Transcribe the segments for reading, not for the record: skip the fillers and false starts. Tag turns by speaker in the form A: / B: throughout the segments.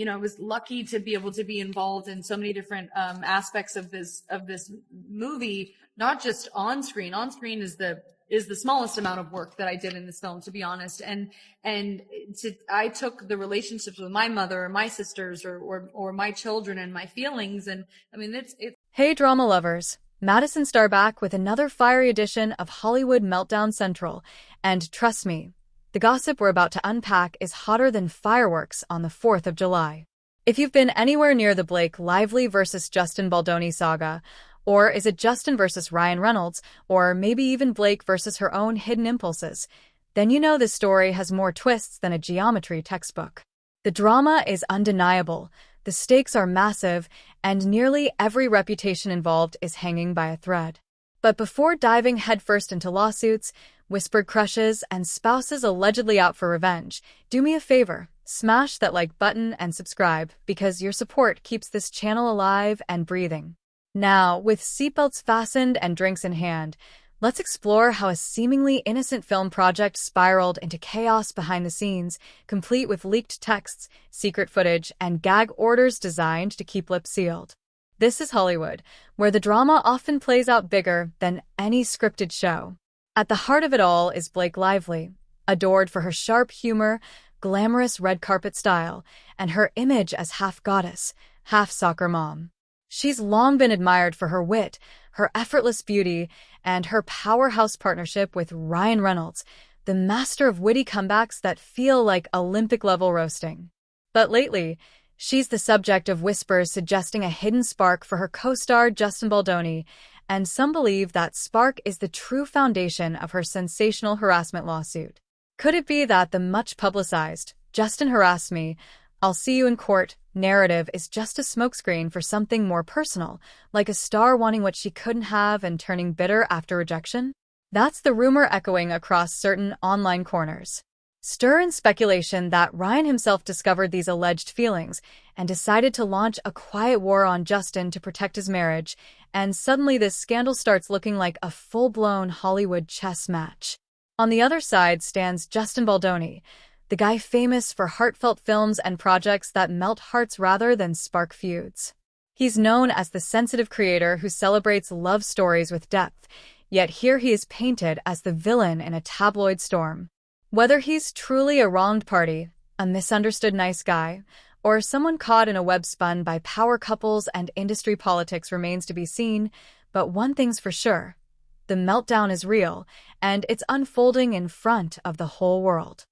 A: I was lucky to be able to be involved in so many different aspects of this movie, not just on screen. On screen is the smallest amount of work that I did in this film, to be honest. I took the relationships with my mother or my sisters or my children and my feelings. And I mean, it's.
B: Hey, drama lovers. Madison Starr back with another fiery edition of Hollywood Meltdown Central. And trust me, the gossip we're about to unpack is hotter than fireworks on the 4th of July. If you've been anywhere near the Blake Lively versus Justin Baldoni saga, or is it Justin versus Ryan Reynolds, or maybe even Blake versus her own hidden impulses, then you know this story has more twists than a geometry textbook. The drama is undeniable, the stakes are massive, and nearly every reputation involved is hanging by a thread. But before diving headfirst into lawsuits, whispered crushes, and spouses allegedly out for revenge, do me a favor, smash that like button and subscribe, because your support keeps this channel alive and breathing. Now, with seatbelts fastened and drinks in hand, let's explore how a seemingly innocent film project spiraled into chaos behind the scenes, complete with leaked texts, secret footage, and gag orders designed to keep lips sealed. This is Hollywood, where the drama often plays out bigger than any scripted show. At the heart of it all is Blake Lively, adored for her sharp humor, glamorous red carpet style, and her image as half goddess, half soccer mom. She's long been admired for her wit, her effortless beauty, and her powerhouse partnership with Ryan Reynolds, the master of witty comebacks that feel like Olympic-level roasting. But lately, she's the subject of whispers suggesting a hidden spark for her co-star Justin Baldoni, and some believe that spark is the true foundation of her sensational harassment lawsuit. Could it be that the much-publicized, "Justin harassed me, I'll see you in court" narrative is just a smokescreen for something more personal, like a star wanting what she couldn't have and turning bitter after rejection? That's the rumor echoing across certain online corners. Stir in speculation that Ryan himself discovered these alleged feelings and decided to launch a quiet war on Justin to protect his marriage, and suddenly this scandal starts looking like a full-blown Hollywood chess match. On the other side stands Justin Baldoni, the guy famous for heartfelt films and projects that melt hearts rather than spark feuds. He's known as the sensitive creator who celebrates love stories with depth, yet here he is painted as the villain in a tabloid storm. Whether he's truly a wronged party, a misunderstood nice guy, or someone caught in a web spun by power couples and industry politics remains to be seen, but one thing's for sure: the meltdown is real, and it's unfolding in front of the whole world.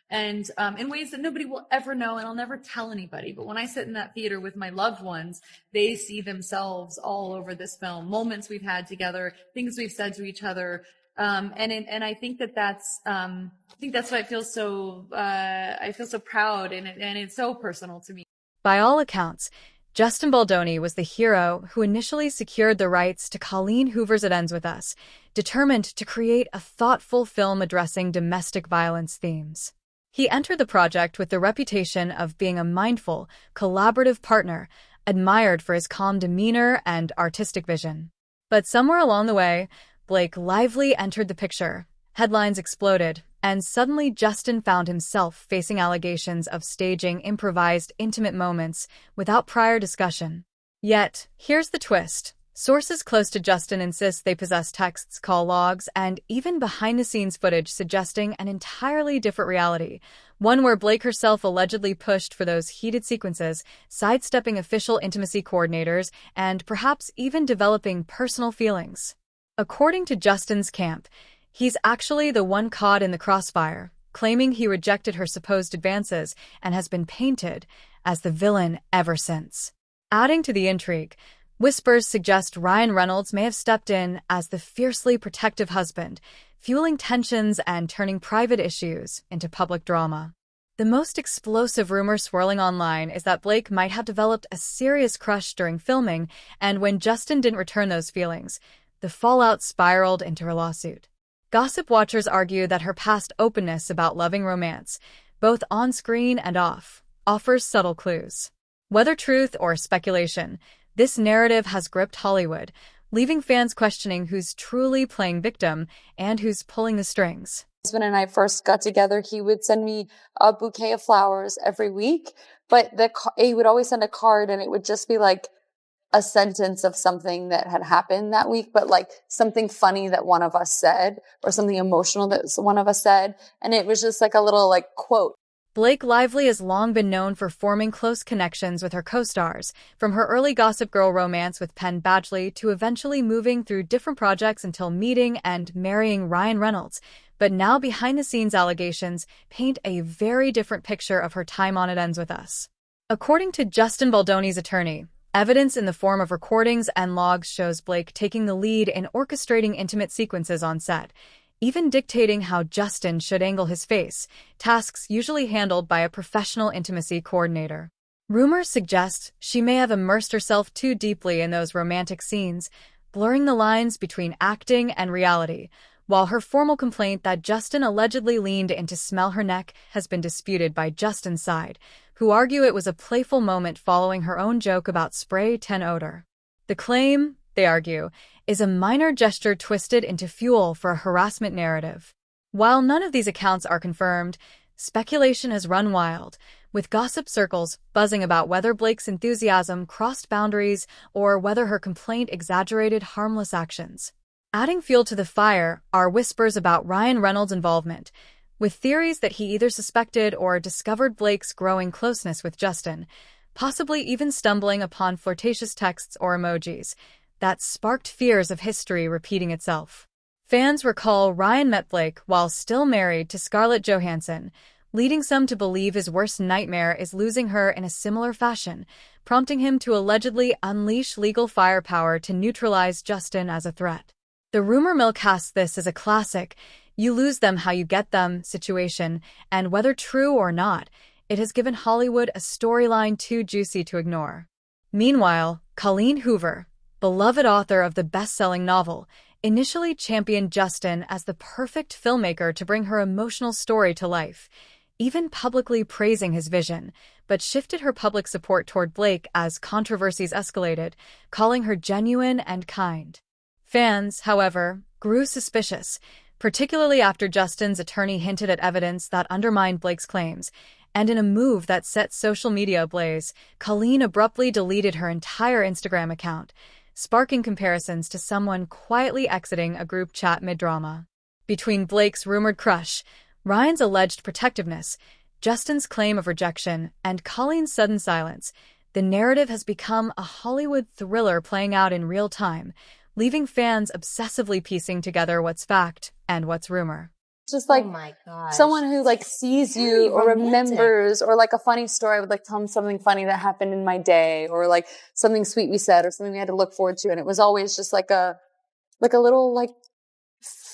A: And in ways that nobody will ever know, and I'll never tell anybody. But when I sit in that theater with my loved ones, they see themselves all over this film, moments we've had together, things we've said to each other. And I think that's why I feel so proud, and it's so personal to me.
B: By all accounts, Justin Baldoni was the hero who initially secured the rights to Colleen Hoover's It Ends With Us, determined to create a thoughtful film addressing domestic violence themes. He entered the project with the reputation of being a mindful, collaborative partner, admired for his calm demeanor and artistic vision. But somewhere along the way, Blake Lively entered the picture, headlines exploded, and suddenly Justin found himself facing allegations of staging improvised intimate moments without prior discussion. Yet, here's the twist. Sources close to Justin insist they possess texts, call logs, and even behind-the-scenes footage suggesting an entirely different reality, one where Blake herself allegedly pushed for those heated sequences, sidestepping official intimacy coordinators, and perhaps even developing personal feelings. According to Justin's camp, he's actually the one caught in the crossfire, claiming he rejected her supposed advances and has been painted as the villain ever since. Adding to the intrigue, whispers suggest Ryan Reynolds may have stepped in as the fiercely protective husband, fueling tensions and turning private issues into public drama. The most explosive rumor swirling online is that Blake might have developed a serious crush during filming, and when Justin didn't return those feelings, the fallout spiraled into her lawsuit. Gossip watchers argue that her past openness about loving romance, both on screen and off, offers subtle clues. Whether truth or speculation, this narrative has gripped Hollywood, leaving fans questioning who's truly playing victim and who's pulling the strings.
C: Husband and I first got together, he would send me a bouquet of flowers every week, but he would always send a card, and it would just be like a sentence of something that had happened that week, but like something funny that one of us said or something emotional that one of us said. And it was just like a little like quote.
B: Blake Lively has long been known for forming close connections with her co-stars, from her early Gossip Girl romance with Penn Badgley to eventually moving through different projects until meeting and marrying Ryan Reynolds. But now behind-the-scenes allegations paint a very different picture of her time on It Ends With Us. According to Justin Baldoni's attorney, evidence in the form of recordings and logs shows Blake taking the lead in orchestrating intimate sequences on set, even dictating how Justin should angle his face, tasks usually handled by a professional intimacy coordinator. Rumors suggest she may have immersed herself too deeply in those romantic scenes, blurring the lines between acting and reality, while her formal complaint that Justin allegedly leaned in to smell her neck has been disputed by Justin's side, who argue it was a playful moment following her own joke about spray tan odor. The claim, they argue, is a minor gesture twisted into fuel for a harassment narrative. While none of these accounts are confirmed, speculation has run wild, with gossip circles buzzing about whether Blake's enthusiasm crossed boundaries or whether her complaint exaggerated harmless actions. Adding fuel to the fire are whispers about Ryan Reynolds' involvement, with theories that he either suspected or discovered Blake's growing closeness with Justin, possibly even stumbling upon flirtatious texts or emojis that sparked fears of history repeating itself. Fans recall Ryan met Blake while still married to Scarlett Johansson, leading some to believe his worst nightmare is losing her in a similar fashion, prompting him to allegedly unleash legal firepower to neutralize Justin as a threat. The rumor mill casts this as a classic "you lose them how you get them" situation, and whether true or not, it has given Hollywood a storyline too juicy to ignore. Meanwhile, Colleen Hoover, beloved author of the best-selling novel, initially championed Justin as the perfect filmmaker to bring her emotional story to life, even publicly praising his vision, but shifted her public support toward Blake as controversies escalated, calling her genuine and kind. Fans, however, grew suspicious, particularly after Justin's attorney hinted at evidence that undermined Blake's claims, and in a move that set social media ablaze, Colleen abruptly deleted her entire Instagram account, sparking comparisons to someone quietly exiting a group chat mid-drama. Between Blake's rumored crush, Ryan's alleged protectiveness, Justin's claim of rejection, and Colleen's sudden silence, the narrative has become a Hollywood thriller playing out in real time, leaving fans obsessively piecing together what's fact and what's rumor.
C: Just like
D: Oh my gosh.
C: someone who like sees
D: Very
C: you or
D: romantic.
C: remembers, or like a funny story. I would like tell them something funny that happened in my day, or like something sweet we said, or something we had to look forward to. And it was always just like a little like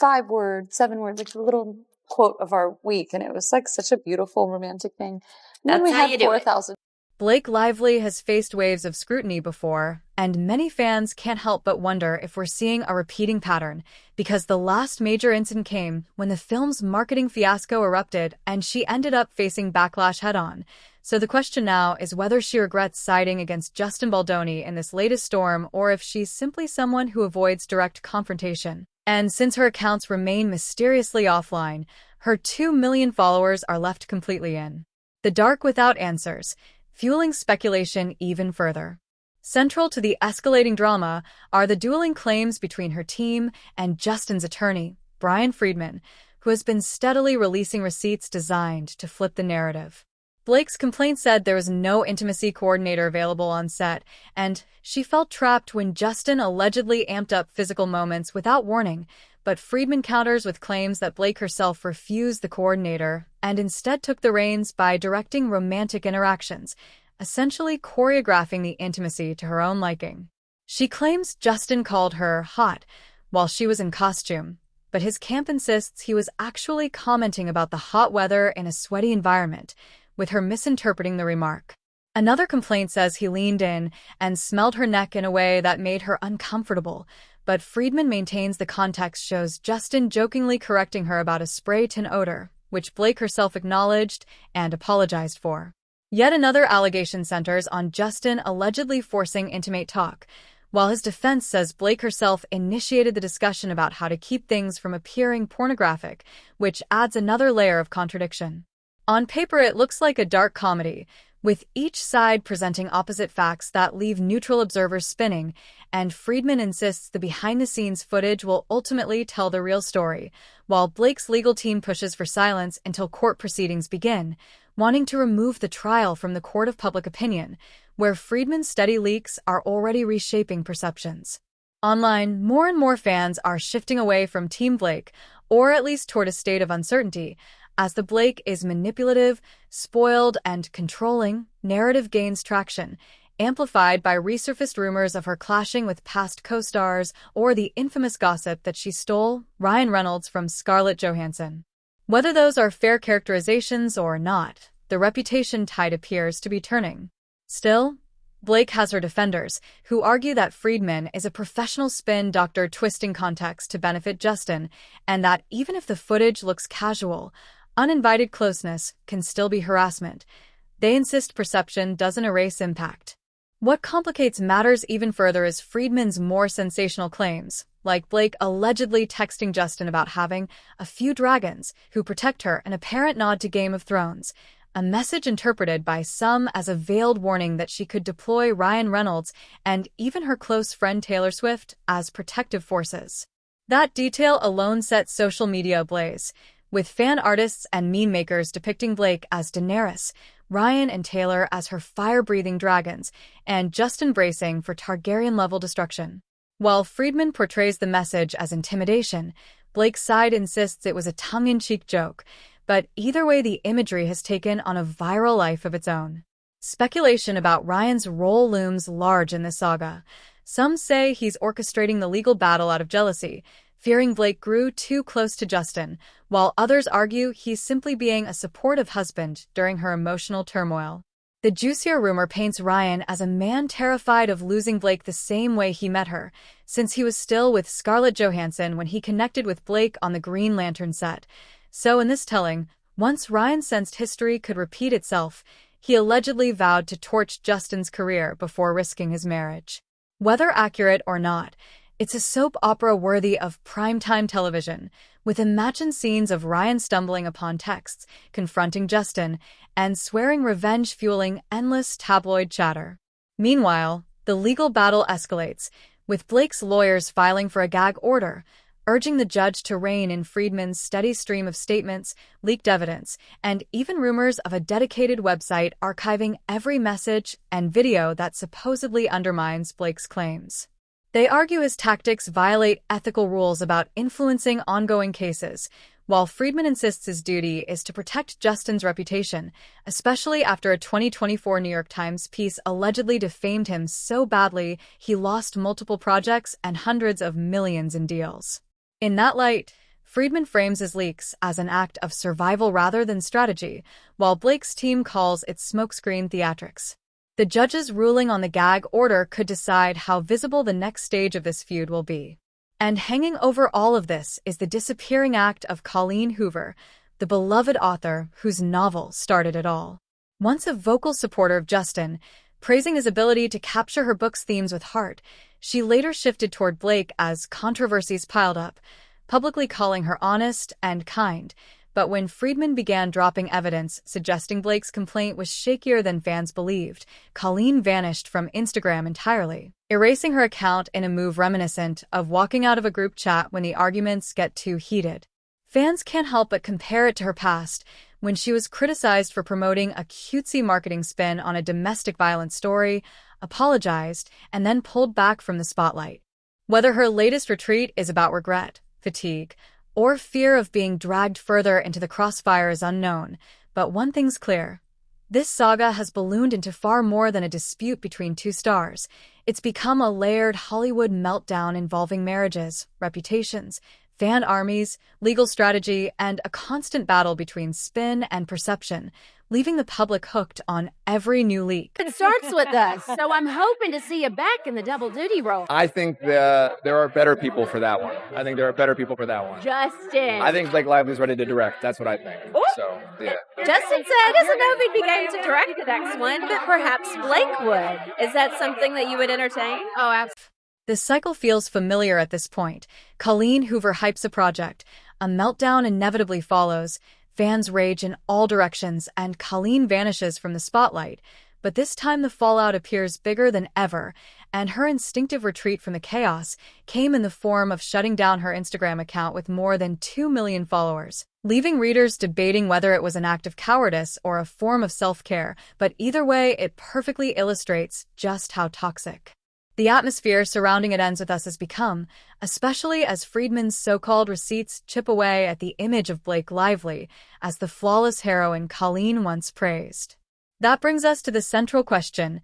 C: 5-word, 7-word, like a little quote of our week. And it was like such a beautiful romantic thing. And then
D: That's
C: we
D: how
C: had
D: you do it.
C: 4,000.
B: Blake Lively has faced waves of scrutiny before, and many fans can't help but wonder if we're seeing a repeating pattern, because the last major incident came when the film's marketing fiasco erupted and she ended up facing backlash head-on. So the question now is whether she regrets siding against Justin Baldoni in this latest storm, or if she's simply someone who avoids direct confrontation. And since her accounts remain mysteriously offline, her 2 million followers are left completely in the dark without answers, fueling speculation even further. Central to the escalating drama are the dueling claims between her team and Justin's attorney, Brian Friedman, who has been steadily releasing receipts designed to flip the narrative. Blake's complaint said there was no intimacy coordinator available on set, and she felt trapped when Justin allegedly amped up physical moments without warning, but Friedman counters with claims that Blake herself refused the coordinator and instead took the reins by directing romantic interactions, essentially choreographing the intimacy to her own liking. She claims Justin called her hot while she was in costume, but his camp insists he was actually commenting about the hot weather in a sweaty environment, with her misinterpreting the remark. Another complaint says he leaned in and smelled her neck in a way that made her uncomfortable, but Friedman maintains the context shows Justin jokingly correcting her about a spray tan odor, which Blake herself acknowledged and apologized for. Yet another allegation centers on Justin allegedly forcing intimate talk, while his defense says Blake herself initiated the discussion about how to keep things from appearing pornographic, which adds another layer of contradiction. On paper, it looks like a dark comedy, with each side presenting opposite facts that leave neutral observers spinning, and Friedman insists the behind-the-scenes footage will ultimately tell the real story, while Blake's legal team pushes for silence until court proceedings begin, wanting to remove the trial from the court of public opinion, where Friedman's steady leaks are already reshaping perceptions. Online, more and more fans are shifting away from Team Blake, or at least toward a state of uncertainty, as the Blake is manipulative, spoiled, and controlling narrative gains traction, amplified by resurfaced rumors of her clashing with past co-stars or the infamous gossip that she stole Ryan Reynolds from Scarlett Johansson. Whether those are fair characterizations or not, the reputation tide appears to be turning. Still, Blake has her defenders, who argue that Friedman is a professional spin doctor twisting context to benefit Justin, and that even if the footage looks casual, uninvited closeness can still be harassment. They insist perception doesn't erase impact. What complicates matters even further is Friedman's more sensational claims, like Blake allegedly texting Justin about having a few dragons who protect her, an apparent nod to Game of Thrones, a message interpreted by some as a veiled warning that she could deploy Ryan Reynolds and even her close friend Taylor Swift as protective forces. That detail alone set social media ablaze, with fan artists and meme makers depicting Blake as Daenerys, Ryan and Taylor as her fire-breathing dragons, and Justin bracing for Targaryen-level destruction. While Friedman portrays the message as intimidation, Blake's side insists it was a tongue-in-cheek joke, but either way the imagery has taken on a viral life of its own. Speculation about Ryan's role looms large in this saga. Some say he's orchestrating the legal battle out of jealousy, fearing Blake grew too close to Justin, while others argue he's simply being a supportive husband during her emotional turmoil. The juicier rumor paints Ryan as a man terrified of losing Blake the same way he met her, since he was still with Scarlett Johansson when he connected with Blake on the Green Lantern set. So in this telling, once Ryan sensed history could repeat itself, he allegedly vowed to torch Justin's career before risking his marriage. Whether accurate or not, it's a soap opera worthy of primetime television, with imagined scenes of Ryan stumbling upon texts, confronting Justin, and swearing revenge fueling endless tabloid chatter. Meanwhile, the legal battle escalates, with Blake's lawyers filing for a gag order, urging the judge to rein in Friedman's steady stream of statements, leaked evidence, and even rumors of a dedicated website archiving every message and video that supposedly undermines Blake's claims. They argue his tactics violate ethical rules about influencing ongoing cases, while Friedman insists his duty is to protect Justin's reputation, especially after a 2024 New York Times piece allegedly defamed him so badly he lost multiple projects and hundreds of millions in deals. In that light, Friedman frames his leaks as an act of survival rather than strategy, while Blake's team calls it smokescreen theatrics. The judge's ruling on the gag order could decide how visible the next stage of this feud will be. And hanging over all of this is the disappearing act of Colleen Hoover, the beloved author whose novel started it all. Once a vocal supporter of Justin, praising his ability to capture her book's themes with heart, she later shifted toward Blake as controversies piled up, publicly calling her honest and kind. But when Friedman began dropping evidence suggesting Blake's complaint was shakier than fans believed, Colleen vanished from Instagram entirely, erasing her account in a move reminiscent of walking out of a group chat when the arguments get too heated. Fans can't help but compare it to her past, when she was criticized for promoting a cutesy marketing spin on a domestic violence story, apologized, and then pulled back from the spotlight. Whether her latest retreat is about regret, fatigue, or fear of being dragged further into the crossfire is unknown, but one thing's clear. This saga has ballooned into far more than a dispute between two stars. It's become a layered Hollywood meltdown involving marriages, reputations, fan armies, legal strategy, and a constant battle between spin and perception, leaving the public hooked on every new leak.
D: It starts with us, so I'm hoping to see you back in the double duty role.
E: I think there are better people for that one.
D: Justin.
E: I think Blake Lively's ready to direct. That's what I think.
D: Ooh.
E: So, yeah.
D: Justin said he doesn't know if he'd be game to direct the next one, but perhaps Blake would. Is that something that you would entertain?
A: Oh, absolutely.
B: This cycle feels familiar at this point. Colleen Hoover hypes a project. A meltdown inevitably follows. Fans rage in all directions, and Colleen vanishes from the spotlight. But this time the fallout appears bigger than ever, and her instinctive retreat from the chaos came in the form of shutting down her Instagram account with more than 2 million followers, leaving readers debating whether it was an act of cowardice or a form of self-care. But either way, it perfectly illustrates just how toxic the atmosphere surrounding It Ends With Us has become, especially as Friedman's so-called receipts chip away at the image of Blake Lively as the flawless heroine Colleen once praised. That brings us to the central question: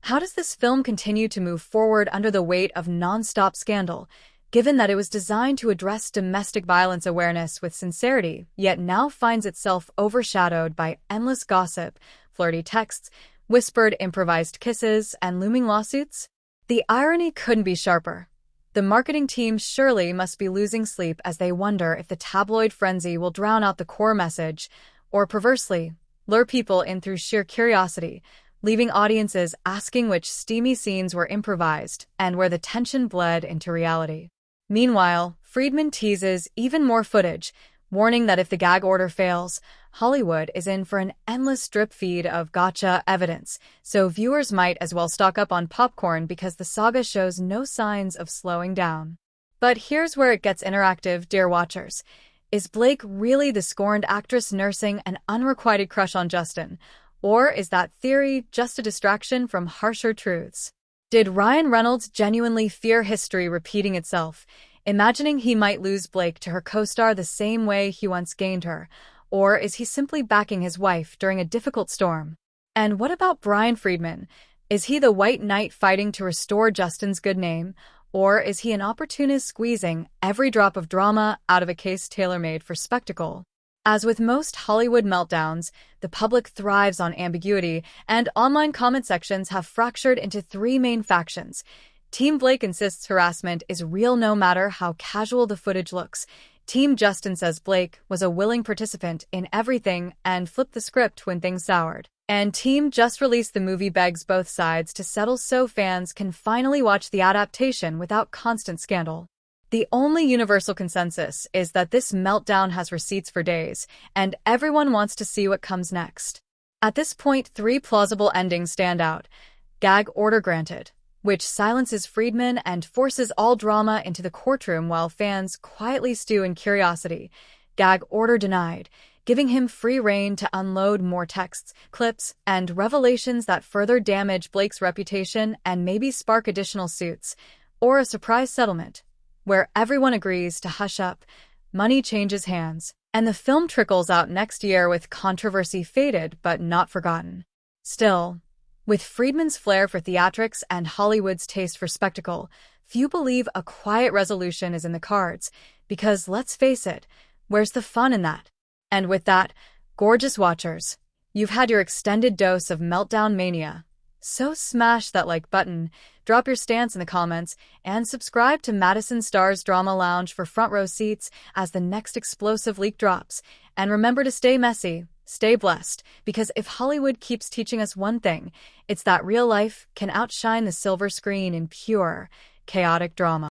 B: how does this film continue to move forward under the weight of non-stop scandal, given that it was designed to address domestic violence awareness with sincerity, yet now finds itself overshadowed by endless gossip, flirty texts, whispered improvised kisses, and looming lawsuits? The irony couldn't be sharper. The marketing team surely must be losing sleep as they wonder if the tabloid frenzy will drown out the core message, or perversely, lure people in through sheer curiosity, leaving audiences asking which steamy scenes were improvised and where the tension bled into reality. Meanwhile, Friedman teases even more footage, warning that if the gag order fails, Hollywood is in for an endless drip feed of gotcha evidence, so viewers might as well stock up on popcorn because the saga shows no signs of slowing down. But here's where it gets interactive, dear watchers. Is Blake really the scorned actress nursing an unrequited crush on Justin? Or is that theory just a distraction from harsher truths? Did Ryan Reynolds genuinely fear history repeating itself, imagining he might lose Blake to her co-star the same way he once gained her? Or is he simply backing his wife during a difficult storm? And what about Brian Friedman? Is he the white knight fighting to restore Justin's good name? Or is he an opportunist squeezing every drop of drama out of a case tailor-made for spectacle? As with most Hollywood meltdowns, the public thrives on ambiguity, and online comment sections have fractured into three main factions. Team Blake insists harassment is real no matter how casual the footage looks. Team Justin says Blake was a willing participant in everything and flipped the script when things soured. And Team Just Released the Movie begs both sides to settle so fans can finally watch the adaptation without constant scandal. The only universal consensus is that this meltdown has receipts for days, and everyone wants to see what comes next. At this point, three plausible endings stand out. Gag order granted, which silences Friedman and forces all drama into the courtroom while fans quietly stew in curiosity. Gag order denied, giving him free rein to unload more texts, clips, and revelations that further damage Blake's reputation and maybe spark additional suits. Or a surprise settlement, where everyone agrees to hush up, money changes hands, and the film trickles out next year with controversy faded but not forgotten. Still, with Friedman's flair for theatrics and Hollywood's taste for spectacle, few believe a quiet resolution is in the cards, because let's face it, where's the fun in that? And with that, gorgeous watchers, you've had your extended dose of meltdown mania. So smash that like button, drop your stance in the comments, and subscribe to Madison Star's Drama Lounge for front row seats as the next explosive leak drops. And remember to stay messy, stay blessed, because if Hollywood keeps teaching us one thing, it's that real life can outshine the silver screen in pure, chaotic drama.